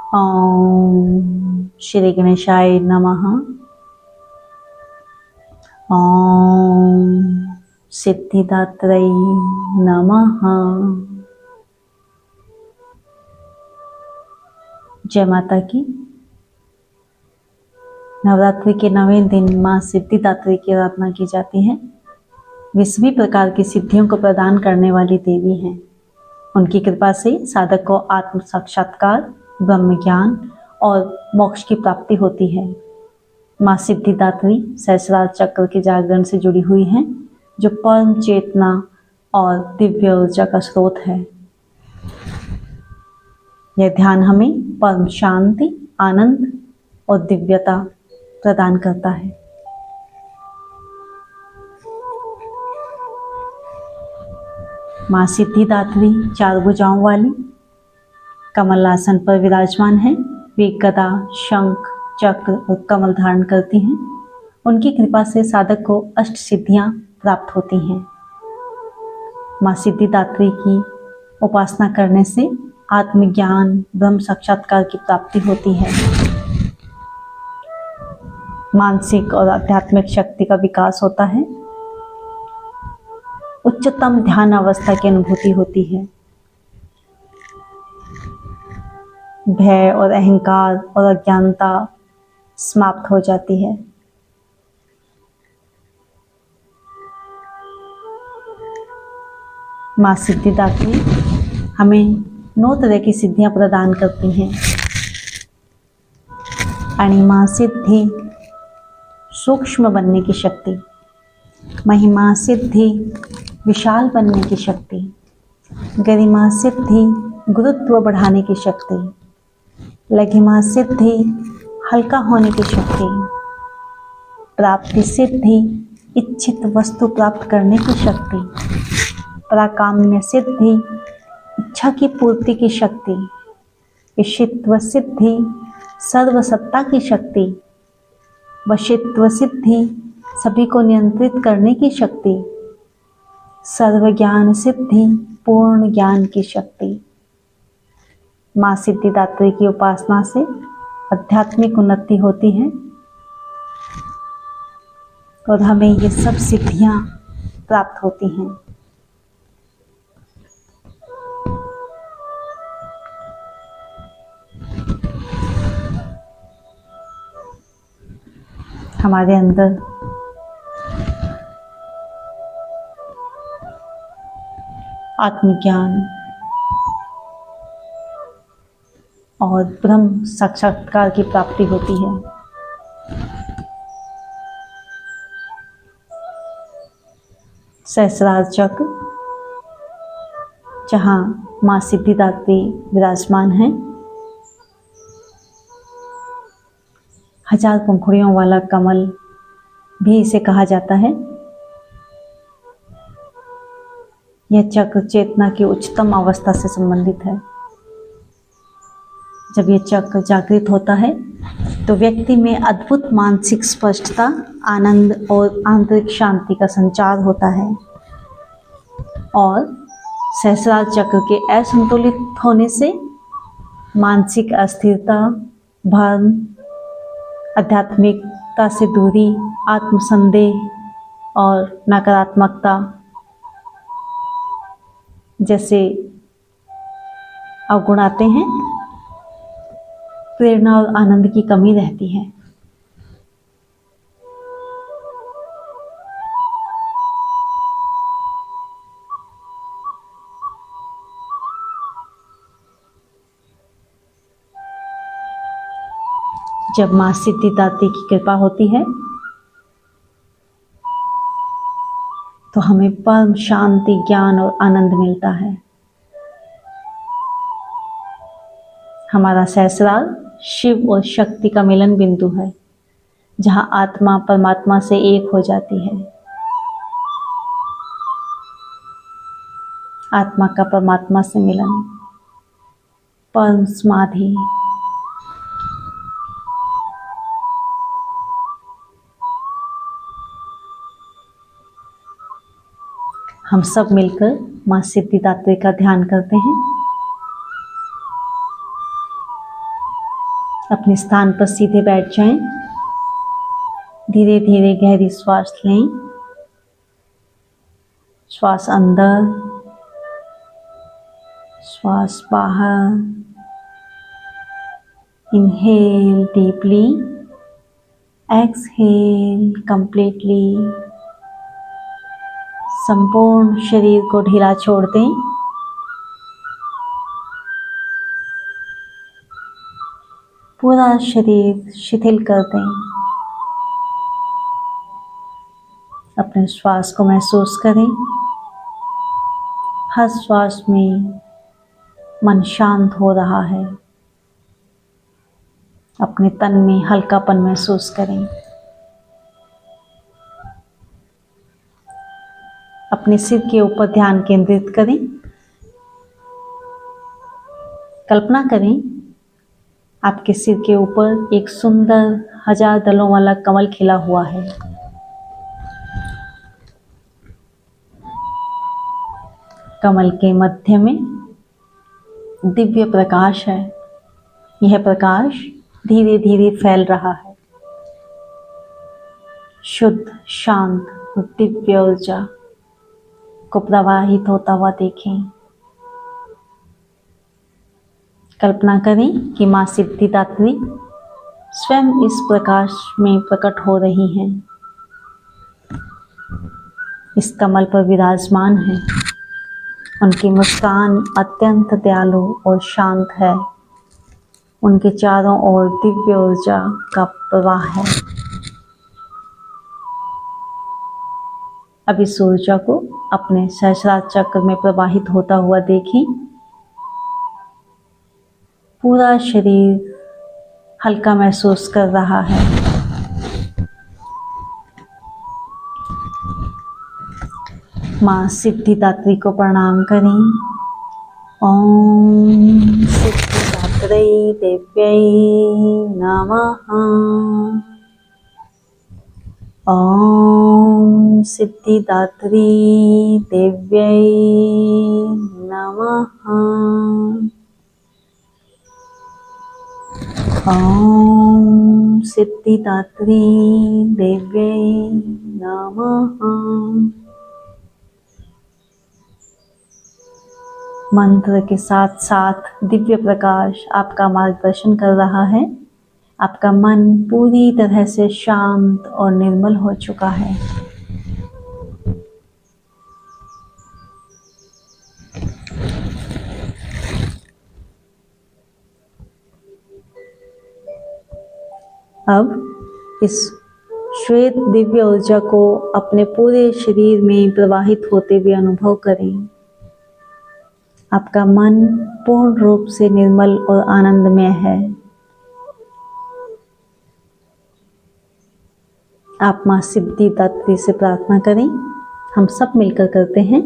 ओम श्री गणेशाय नमः। ओम सिद्धिदात्रै नमः। जय माता की। नवरात्रि के 9वें दिन माँ सिद्धिदात्री की आराधना की जाती है। वे सभी प्रकार की सिद्धियों को प्रदान करने वाली देवी हैं। उनकी कृपा से साधक को आत्म साक्षात्कार, ब्रह्म ज्ञान और मोक्ष की प्राप्ति होती है। माँ सिद्धिदात्री सहस्रार चक्र के जागरण से जुड़ी हुई हैं, जो परम चेतना और दिव्य ऊर्जा का स्रोत है। यह ध्यान हमें परम शांति, आनंद और दिव्यता प्रदान करता है। माँ सिद्धिदात्री 4 भुजाओं वाली कमल आसन पर विराजमान है। वे गदा, शंख, चक्र और कमल धारण करती हैं। उनकी कृपा से साधक को अष्ट सिद्धियां प्राप्त होती हैं। माँ सिद्धिदात्री की उपासना करने से आत्मज्ञान, ब्रह्म साक्षात्कार की प्राप्ति होती है। मानसिक और आध्यात्मिक शक्ति का विकास होता है। उच्चतम ध्यान अवस्था की अनुभूति होती है। भय और अहंकार और अज्ञानता समाप्त हो जाती है। माँ सिद्धिदात्री हमें 9 तरह की सिद्धियां प्रदान करती हैं। अणिमा सिद्धि, सूक्ष्म बनने की शक्ति। महिमा सिद्धि, विशाल बनने की शक्ति। गरिमा सिद्धि, गुरुत्व बढ़ाने की शक्ति। लघिमा सिद्धि, हल्का होने की शक्ति। प्राप्ति सिद्धि, इच्छित वस्तु प्राप्त करने की शक्ति। पराकाम्य सिद्धि, इच्छा की पूर्ति की शक्ति। ईशित्व सिद्धि, सर्वसत्ता की शक्ति। वशित्व सिद्धि, सभी को नियंत्रित करने की शक्ति। सर्वज्ञान सिद्धि, पूर्ण ज्ञान की शक्ति। माँ सिद्धिदात्री की उपासना से आध्यात्मिक उन्नति होती है और हमें ये सब सिद्धियां प्राप्त होती हैं। हमारे अंदर आत्मज्ञान और ब्रह्म साक्षात्कार की प्राप्ति होती है। सहस्रार चक्र, जहाँ माँ सिद्धिदात्री विराजमान है, 1000 पंखुड़ियों वाला कमल भी इसे कहा जाता है। यह चक्र चेतना की उच्चतम अवस्था से संबंधित है। जब यह चक्र जागृत होता है तो व्यक्ति में अद्भुत मानसिक स्पष्टता, आनंद और आंतरिक शांति का संचार होता है। और सहस्रार चक्र के असंतुलित होने से मानसिक अस्थिरता, भ्रम, आध्यात्मिकता से दूरी, आत्मसंदेह और नकारात्मकता जैसे अवगुण आते हैं। प्रेरणा और आनंद की कमी रहती है। जब माँ सिद्धिदात्री की कृपा होती है तो हमें परम शांति, ज्ञान और आनंद मिलता है। हमारा सहस्रार शिव और शक्ति का मिलन बिंदु है, जहां आत्मा परमात्मा से एक हो जाती है। आत्मा का परमात्मा से मिलन, परम समाधि। हम सब मिलकर माँ सिद्धिदात्री का ध्यान करते हैं। अपने स्थान पर सीधे बैठ जाएं। धीरे धीरे गहरी श्वास लें। श्वास अंदर, श्वास बाहर। Inhale deeply, exhale completely. संपूर्ण शरीर को ढीला छोड़ दें। पूरा शरीर शिथिल कर दें। अपने श्वास को महसूस करें। हर श्वास में मन शांत हो रहा है। अपने तन में हल्कापन महसूस करें। अपने सिर के ऊपर ध्यान केंद्रित करें। कल्पना करें आपके सिर के ऊपर एक सुंदर 1000 दलों वाला कमल खिला हुआ है। कमल के मध्य में दिव्य प्रकाश है। यह प्रकाश धीरे धीरे फैल रहा है। शुद्ध, शांत और दिव्य ऊर्जा को प्रवाहित होता हुआ देखें। कल्पना करें कि माँ सिद्धिदात्री स्वयं इस प्रकाश में प्रकट हो रही हैं। इस कमल पर विराजमान है। उनकी मुस्कान अत्यंत दयालु और शांत है। उनके चारों ओर दिव्य ऊर्जा का प्रवाह है। अब इस ऊर्जा को अपने सहस्रार चक्र में प्रवाहित होता हुआ देखें। पूरा शरीर हल्का महसूस कर रहा है। माँ सिद्धिदात्री को प्रणाम करें। ओम सिद्धिदात्रै देव्यै नमः। ओम सिद्धिदात्री देव्यै नमः। ओम सिद्धिदात्री देव्यै नमः। मंत्र के साथ साथ दिव्य प्रकाश आपका मार्गदर्शन कर रहा है। आपका मन पूरी तरह से शांत और निर्मल हो चुका है। अब इस श्वेत दिव्य ऊर्जा को अपने पूरे शरीर में प्रवाहित होते हुए अनुभव करें। आपका मन पूर्ण रूप से निर्मल और आनंदमय है। आप माँ सिद्धिदात्री से प्रार्थना करें। हम सब मिलकर करते हैं।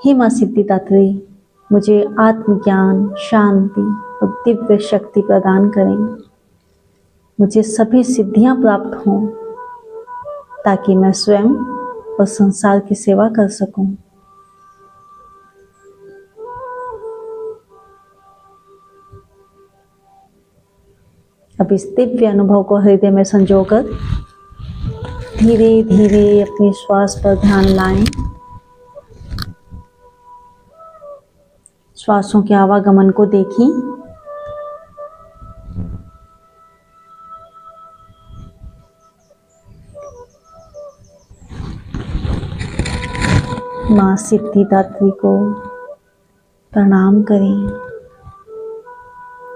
हे माँ सिद्धिदात्री, मुझे आत्मज्ञान, शांति और दिव्य शक्ति प्रदान करें। मुझे सभी सिद्धियां प्राप्त हों ताकि मैं स्वयं और संसार की सेवा कर सकूं। अब इस दिव्य अनुभव को हृदय में संजोकर धीरे धीरे अपने श्वास पर ध्यान लाएं। श्वासों के आवागमन को देखें। माँ सिद्धिदात्री को प्रणाम करें।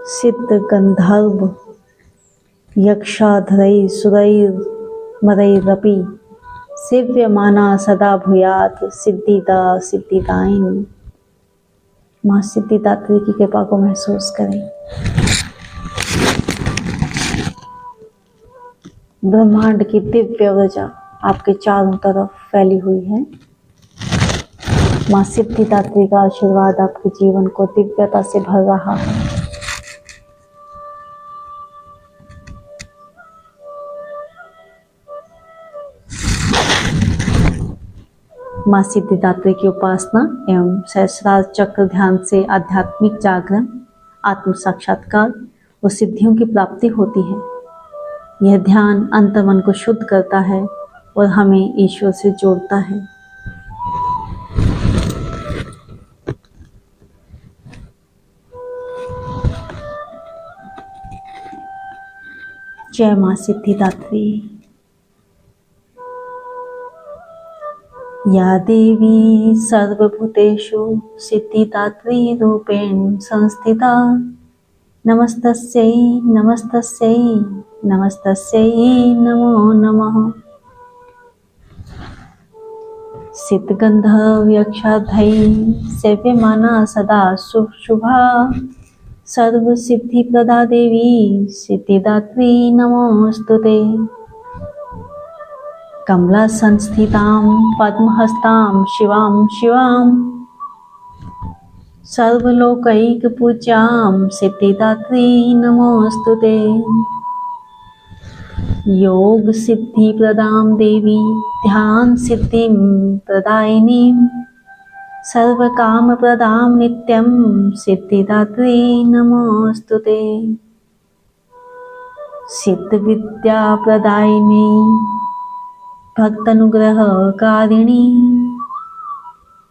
सिद्ध गंधर्व यक्षाधरै सुरैर्मरैरपि सेव्यमाना सदा भूयात् सिद्धिदा सिद्धिदायिनी। माँ सिद्धिदात्री की कृपा को महसूस करें। ब्रह्मांड की दिव्य ऊर्जा आपके चारों तरफ फैली हुई है। माँ सिद्धिदात्री का आशीर्वाद आपके जीवन को दिव्यता से भर रहा है। माँ सिद्धिदात्री की उपासना एवं सहस्रार चक्र ध्यान से आध्यात्मिक जागरण, आत्म साक्षात्कार वो सिद्धियों की प्राप्ति होती है। यह ध्यान अंतर्मन को शुद्ध करता है और हमें ईश्वर से जोड़ता है। जय मां सिद्धिदात्री। या देवी सर्वभूतेषु सिद्धिदात्री रूपेण संस्थिता, नमस्तस्यै नमस्तस्यै नमस्तस्यै नमो नमः। सिद्धगन्धर्वयक्षाध्यै सेव्यमाना सदा शुभा, सर्वसिद्धिप्रदा देवी सिद्धिदात्री नमोस्तुते। कमला संस्थितां पद्महस्तां शिवां शिवां, सर्वलोकैकपूज्यां सिद्धिदात्री नमोस्तुते। योग सिद्धिप्रदां देवी ध्यान सिद्धिं प्रदायिनीं, सर्वकामप्रदां नित्यं सिद्धिदात्री नमोस्तुते। सिद्धविद्या प्रदायिनी भक्तानुग्रहकारिणी,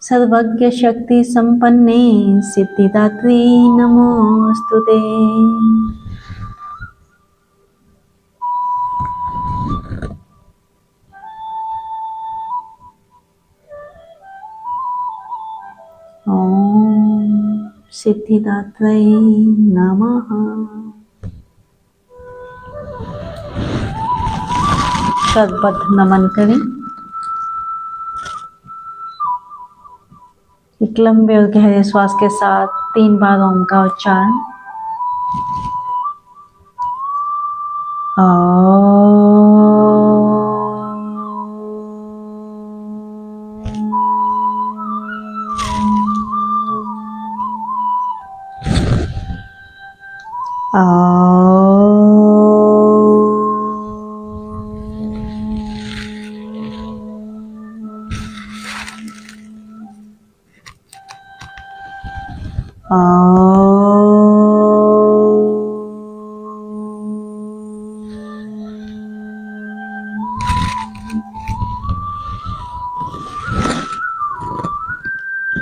सर्वज्ञ शक्ति संपन्ने सिद्धिदात्री नमोस्तुते। ओम सिद्धिदात्रै नमः। शतबद्ध नमन करें। एक लंबे और गहरे श्वास के साथ 3 बार ओम का उच्चारण।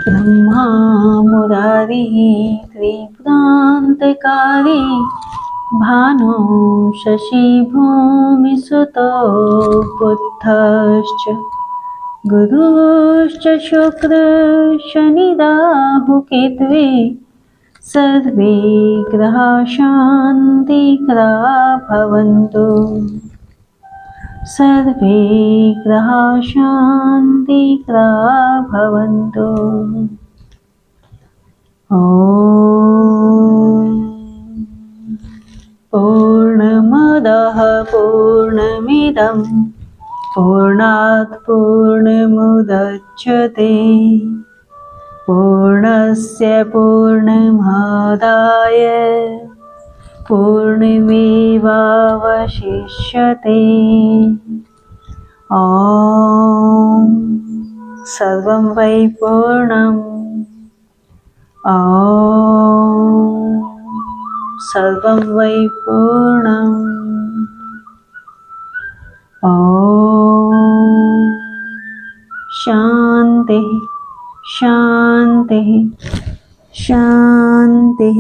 ब्रह्मा मुरारी त्रिपुरान्तकारी, भानु शशि भूमिसुतो बुद्धश्च, गुरुश्च शुक्र शनि राहु केतवे, सर्वे ग्रहा शान्तिकरा भवन्तु, सर्वे ग्रहा शान्तिकरा भवन्तु। ॐ पूर्णमदः पूर्णमिदं पूर्णात् पूर्णमुदच्यते, पूर्णस्य पूर्णमादाय पूर्णमेवावशिष्यते। ॐ सर्वं वै पूर्णम्। ॐ सर्वं वै पूर्णम्। ॐ शान्तिः शान्तिः शान्तिः।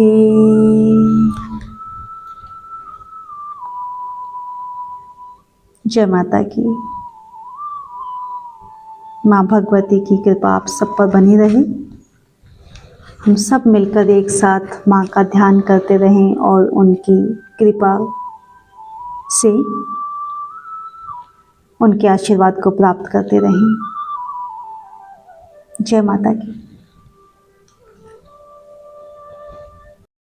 जय माता की। माँ भगवती की कृपा आप सब पर बनी रहे। हम सब मिलकर एक साथ माँ का ध्यान करते रहें और उनकी कृपा से उनके आशीर्वाद को प्राप्त करते रहें। जय माता की।